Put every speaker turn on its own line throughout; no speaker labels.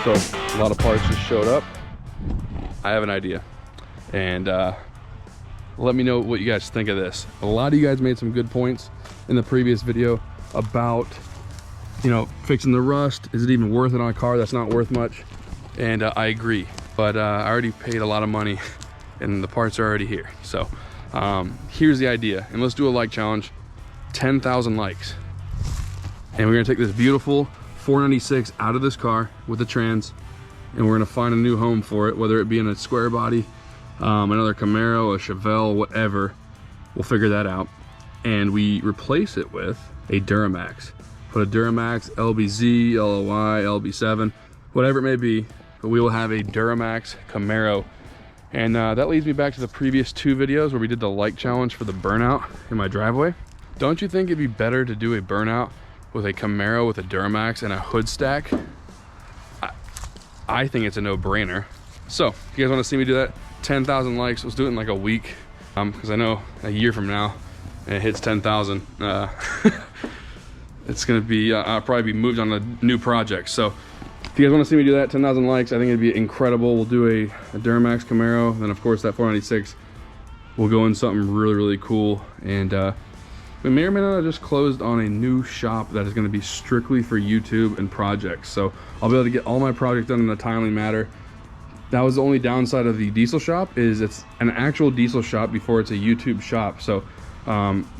So a lot of parts just showed up. I have an idea, and let me know what you guys think of this. A lot of you guys made some good points in the previous video about, you know, fixing the rust. Is it even worth it on a car that's not worth much? And I agree, but I already paid a lot of money and the parts are already here. So here's the idea, and let's do a like challenge. 10,000 likes, and we're gonna take this beautiful 496 out of this car with the trans, and we're gonna find a new home for it, whether it be in a square body, another Camaro, a Chevelle, whatever. We'll figure that out, and we replace it with a Duramax. Put a Duramax LBZ, LOY, LB7, whatever it may be, but we will have a Duramax Camaro. And that leads me back to the previous two videos where we did the like challenge for the burnout in my driveway. Don't you think it'd be better to do a burnout with a Camaro with a Duramax and a hood stack? I think it's a no-brainer. So if you guys want to see me do that, 10,000 likes, let's do it in like a week, because I know a year from now and it hits 10,000, it's gonna be I'll probably be moved on a new project. So if you guys want to see me do that, 10,000 likes, I think it'd be incredible. We'll do a Duramax Camaro, then of course that 496 will go in something really cool. And we may or may not have just closed on a new shop that is going to be strictly for YouTube and projects. So I'll be able to get all my projects done in a timely manner. That was the only downside of the diesel shop, is it's an actual diesel shop before it's a YouTube shop. So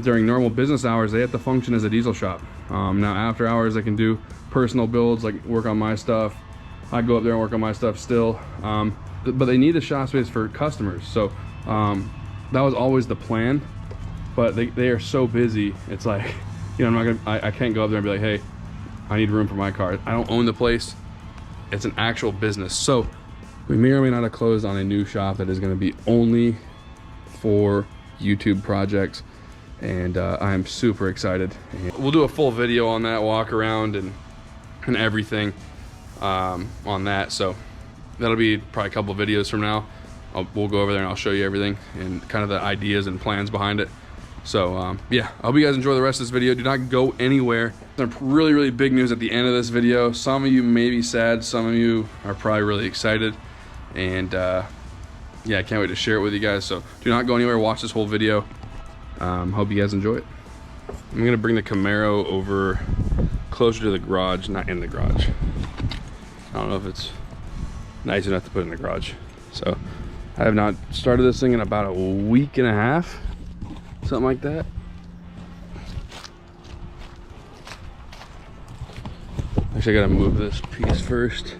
during normal business hours, they have to function as a diesel shop. Now after hours, I can do personal builds, like work on my stuff. I go up there and work on my stuff still. But they need a shop space for customers. So that was always the plan. But they are so busy, it's like, you know, I can't go up there and be like, hey, I need room for my car. I don't own the place. It's an actual business. So we may or may not have closed on a new shop that is going to be only for YouTube projects. And I am super excited. And we'll do a full video on that, walk around and everything on that. So that'll be probably a couple of videos from now. We'll go over there and I'll show you everything and kind of the ideas and plans behind it. So yeah, I hope you guys enjoy the rest of this video. Do not go anywhere. There's really big news at the end of this video. Some of you may be sad, some of you are probably really excited, and yeah, I can't wait to share it with you guys. So do not go anywhere, watch this whole video. Hope you guys enjoy it. I'm gonna bring the Camaro over closer to the garage, not in the garage. I don't know if it's nice enough to put in the garage. So I have not started this thing in about a week and a half. Something like that. Actually, I gotta move this piece first.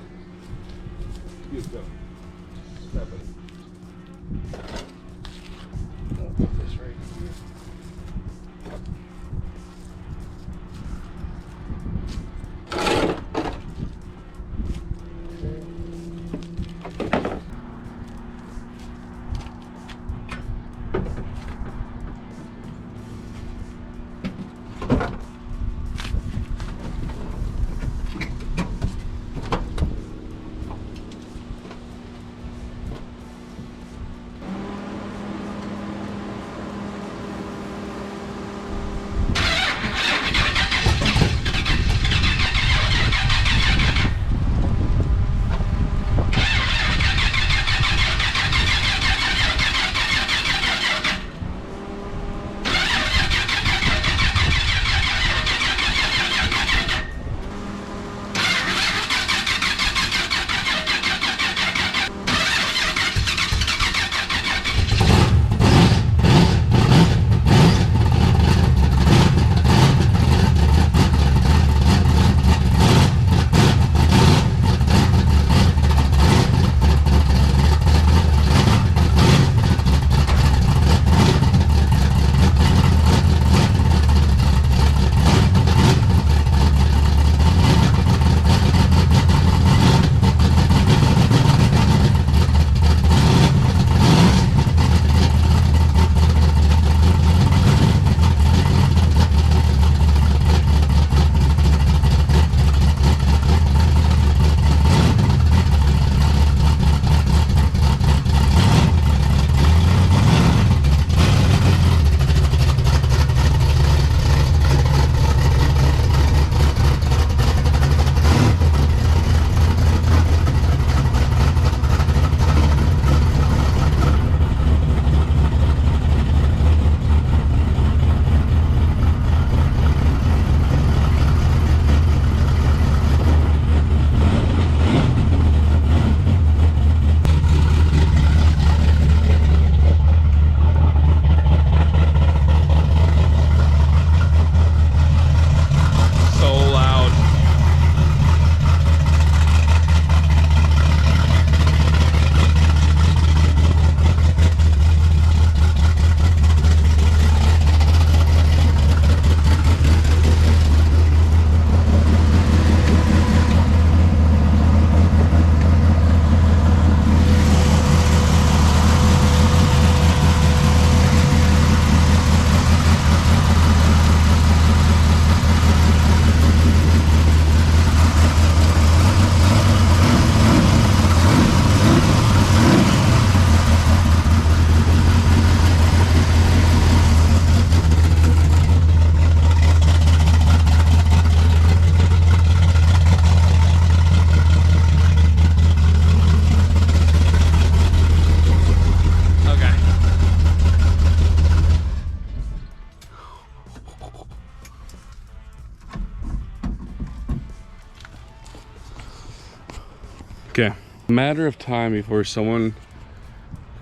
Matter of time before someone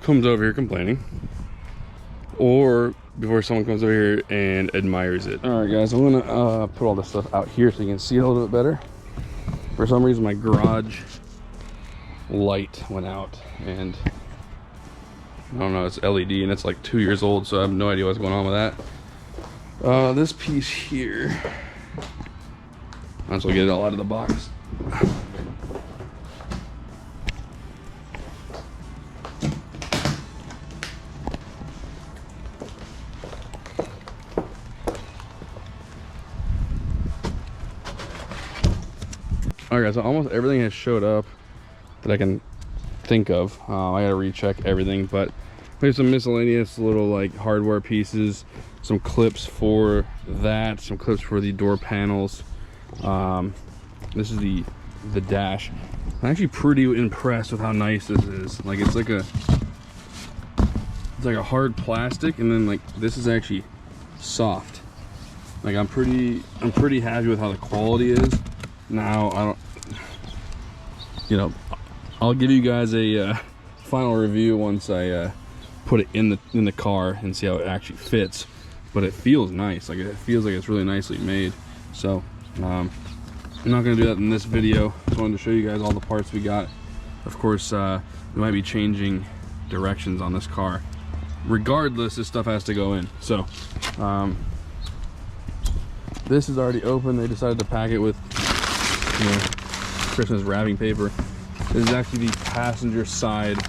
comes over here complaining, or before someone comes over here and admires it. All right, guys, I'm gonna put all this stuff out here so you can see it a little bit better. For some reason, my garage light went out, and I don't know, it's LED and it's like 2 years old, so I have no idea what's going on with that. This piece here, might as well get it all out of the box. All right, guys, so almost everything has showed up that I can think of. I gotta recheck everything, but we have some miscellaneous little like hardware pieces, some clips for that, some clips for the door panels. This is the dash. I'm actually pretty impressed with how nice this is. Like it's like a hard plastic, and then like this is actually soft. Like I'm pretty happy with how the quality is. Now I don't, you know, I'll give you guys a final review once I put it in the car and see how it actually fits. But it feels nice. Like it feels like it's really nicely made. So I'm not gonna do that in this video. Just wanted to show you guys all the parts we got. Of course, we might be changing directions on this car. Regardless, this stuff has to go in. So this is already open. They decided to pack it with, you know, Christmas wrapping paper. This is actually the passenger side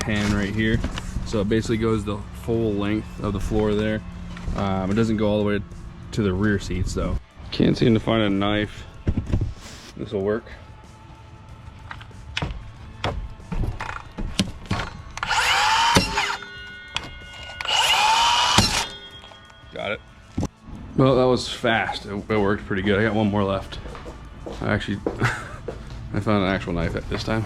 pan right here. So it basically goes the full length of the floor there. It doesn't go all the way to the rear seats though. Can't seem to find a knife. This will work. Got it. Well, that was fast. It worked pretty good. I got one more left. I actually I found an actual knife at this time.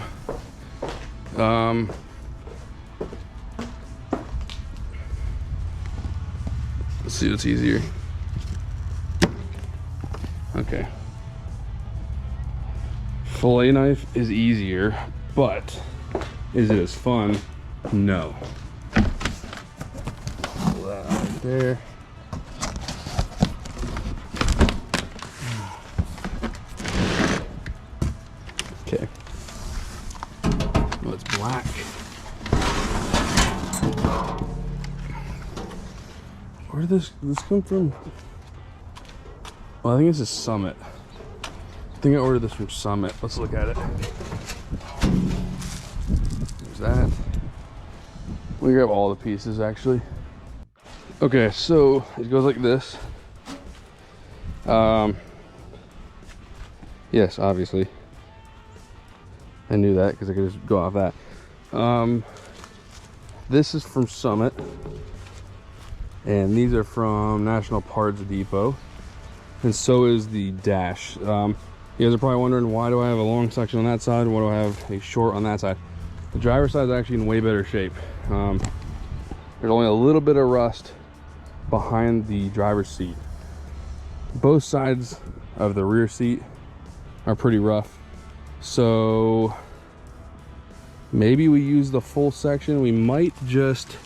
Let's see what's easier. Okay. Fillet knife is easier, but is it as fun? No. Pull that out right there. Okay. Well, it's black. Where did this come from? Well, I think this is Summit. I think I ordered this from Summit. Let's look at it. There's that. We grab all the pieces actually. Okay, so it goes like this. Yes, obviously. I knew that because I could just go off that. This is from Summit, and these are from National Parts Depot, and so is the dash. You guys are probably wondering, why do I have a long section on that side? Why do I have a short on that side? The driver's side is actually in way better shape. There's only a little bit of rust behind the driver's seat. Both sides of the rear seat are pretty rough. So maybe we use the full section. We might just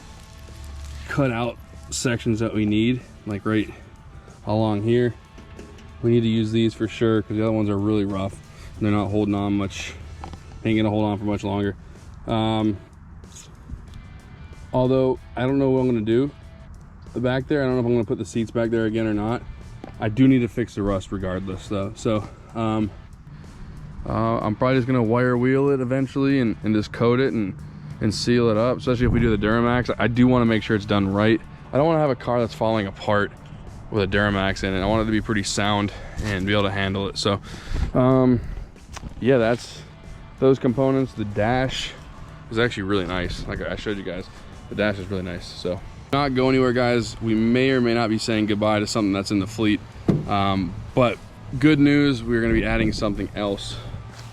cut out sections that we need, like right along here. We need to use these for sure because the other ones are really rough. They're not holding on much. Ain't gonna hold on for much longer. Although I don't know what I'm gonna do back there. I don't know if I'm gonna put the seats back there again or not. I do need to fix the rust regardless though. So I'm probably just gonna wire wheel it eventually and just coat it and seal it up, especially if we do the Duramax. I do want to make sure it's done right. I don't want to have a car that's falling apart with a Duramax in it. I want it to be pretty sound and be able to handle it. So yeah, that's those components. The dash is actually really nice. Like I showed you guys, the dash is really nice. So not go anywhere, guys. We may or may not be saying goodbye to something that's in the fleet, but good news, we're going to be adding something else.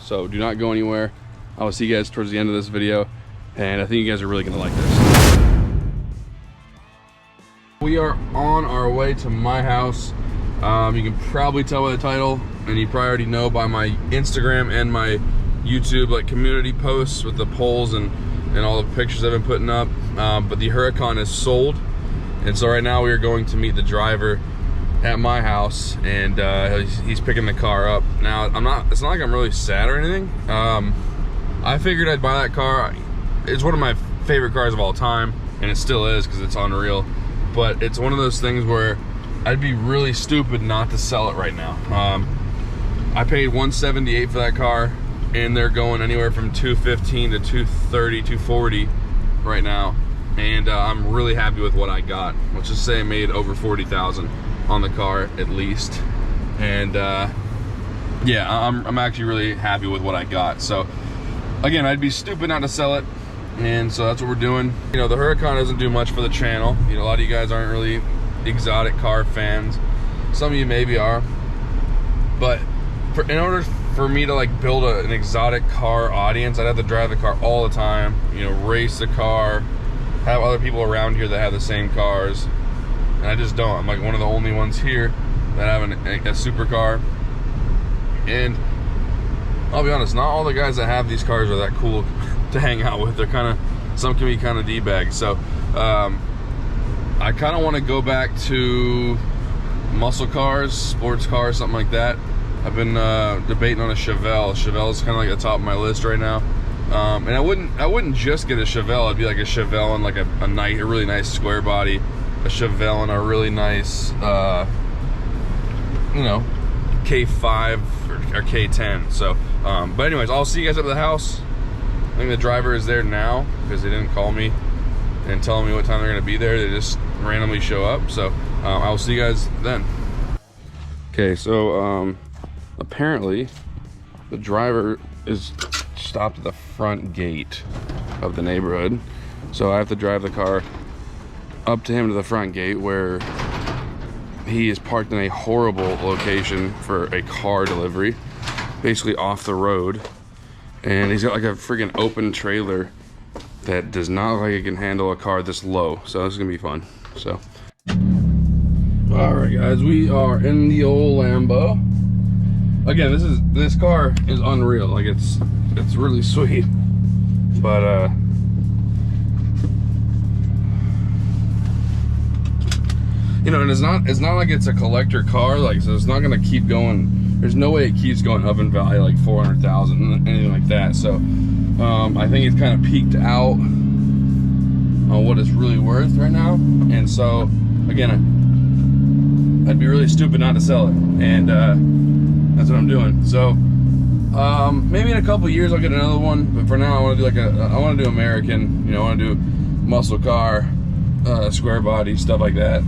So do not go anywhere. I will see you guys towards the end of this video, and I think you guys are really going to like this. We are on our way to my house. You can probably tell by the title, and you probably already know by my Instagram and my YouTube like community posts with the polls and all the pictures I've been putting up. But the Huracan is sold, and so right now we are going to meet the driver at my house, and he's picking the car up. Now it's not like I'm really sad or anything. I figured I'd buy that car. It's one of my favorite cars of all time, and it still is because it's unreal. But it's one of those things where I'd be really stupid not to sell it right now. I paid $178 for that car, and they're going anywhere from $215 to $230, $240 right now. And I'm really happy with what I got. Let's just say I made over $40,000 on the car at least. And yeah, I'm actually really happy with what I got. So again, I'd be stupid not to sell it, and so that's what we're doing. You know, the Huracan doesn't do much for the channel. You know, a lot of you guys aren't really exotic car fans. Some of you maybe are, but in order for me to like build an exotic car audience, I'd have to drive the car all the time, you know, race the car, have other people around here that have the same cars, and I just don't. I'm like one of the only ones here that have a supercar. And I'll be honest, not all the guys that have these cars are that cool to hang out with. They're kind of, some can be kind of D-bags. So I kind of want to go back to muscle cars, sports cars, something like that. I've been debating on a Chevelle. Chevelle's kind of like the top of my list right now. And I wouldn't just get a Chevelle. It'd be like a Chevelle and like a really nice square body, a Chevelle and a really nice, you know, K5 or K10. So, but anyways, I'll see you guys up at the house. I think the driver is there now because they didn't call me and tell me what time they're gonna be there. They just randomly show up. So I will see you guys then. Okay, so apparently the driver is stopped at the front gate of the neighborhood. So I have to drive the car up to him to the front gate, where he is parked in a horrible location for a car delivery, basically off the road. And he's got like a freaking open trailer that does not look like it can handle a car this low. So this is gonna be fun. So, all right guys, we are in the old Lambo. Again, this car is unreal. Like it's really sweet, but you know, and it's not like it's a collector car, like, so it's not gonna keep going. There's no way it keeps going up in value like 400,000, anything like that. So I think it's kind of peaked out on what it's really worth right now. And so again, I'd be really stupid not to sell it, and that's what I'm doing. So maybe in a couple years I'll get another one, but for now I want to do like I want to do American. You know, I want to do muscle car, square body, stuff like that.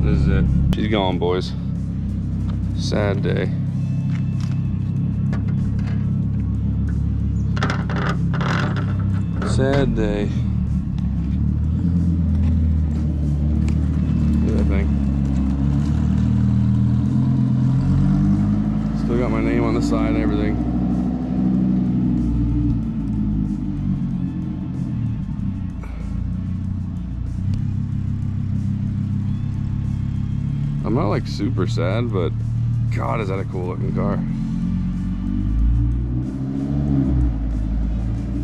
This is it. She's gone, boys. Sad day. Sad day. Look at that thing. Still got my name on the side and everything. I'm not like super sad, but God, is that a cool looking car.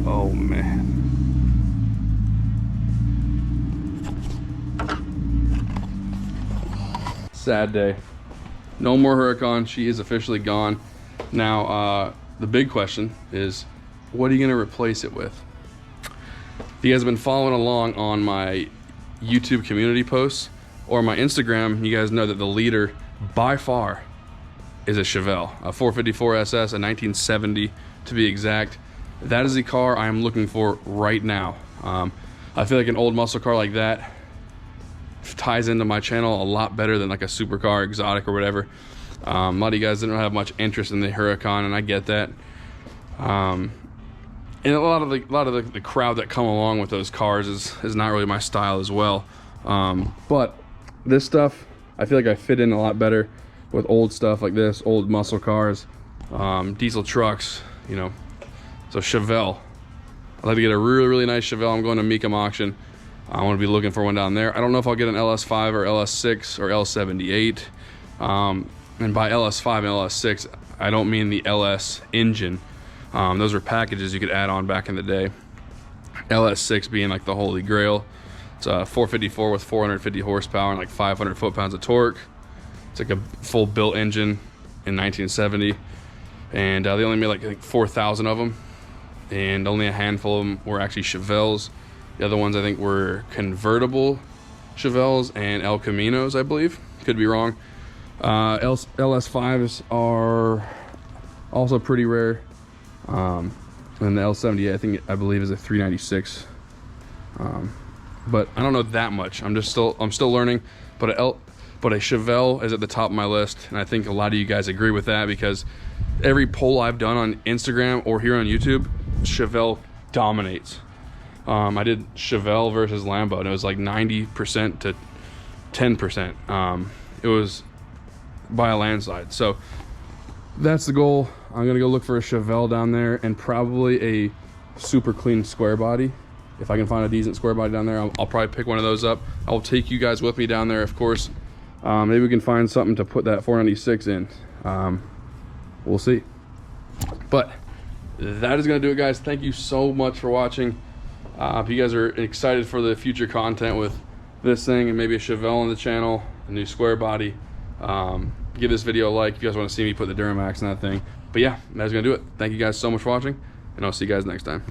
Oh man. Sad day. No more Huracan. She is officially gone. Now, the big question is, what are you gonna replace it with? If you guys have been following along on my YouTube community posts or my Instagram, you guys know that the leader by far is a Chevelle, a 454 SS, a 1970 to be exact. That is the car I am looking for right now. I feel like an old muscle car like that ties into my channel a lot better than like a supercar, exotic or whatever. A lot of you guys didn't have much interest in the Huracan, and I get that. And a lot of the crowd that come along with those cars is not really my style as well. But this stuff, I feel like I fit in a lot better with old stuff like this, old muscle cars, diesel trucks, you know. So Chevelle, I'd like to get a really, really nice Chevelle. I'm going to Mecum auction. I want to be looking for one down there. I don't know if I'll get an LS5 or LS6 or L78. And by LS5 and LS6, I don't mean the LS engine. Those are packages you could add on back in the day. LS6 being like the holy grail. It's a 454 with 450 horsepower and like 500 foot-pounds of torque. It's like a full built engine in 1970, and they only made like I think 4,000 of them, and only a handful of them were actually Chevelles. The other ones I think were convertible Chevelles and El Caminos, I believe. Could be wrong. LS5s are also pretty rare, and the L70 I believe is a 396. But I don't know that much. I'm still learning. But a Chevelle is at the top of my list, and I think a lot of you guys agree with that, because every poll I've done on Instagram or here on YouTube, Chevelle dominates. I did Chevelle versus Lambo, and it was like 90% to 10%. It was by a landslide. So that's the goal. I'm gonna go look for a Chevelle down there, and probably a super clean square body. If I can find a decent square body down there, I'll probably pick one of those up. I'll take you guys with me down there, of course. Maybe we can find something to put that 496 in. We'll see. But that is gonna do it, guys. Thank you so much for watching. If you guys are excited for the future content with this thing and maybe a Chevelle on the channel, a new square body, give this video a like if you guys want to see me put the Duramax in that thing. But yeah, that's gonna do it. Thank you guys so much for watching, and I'll see you guys next time.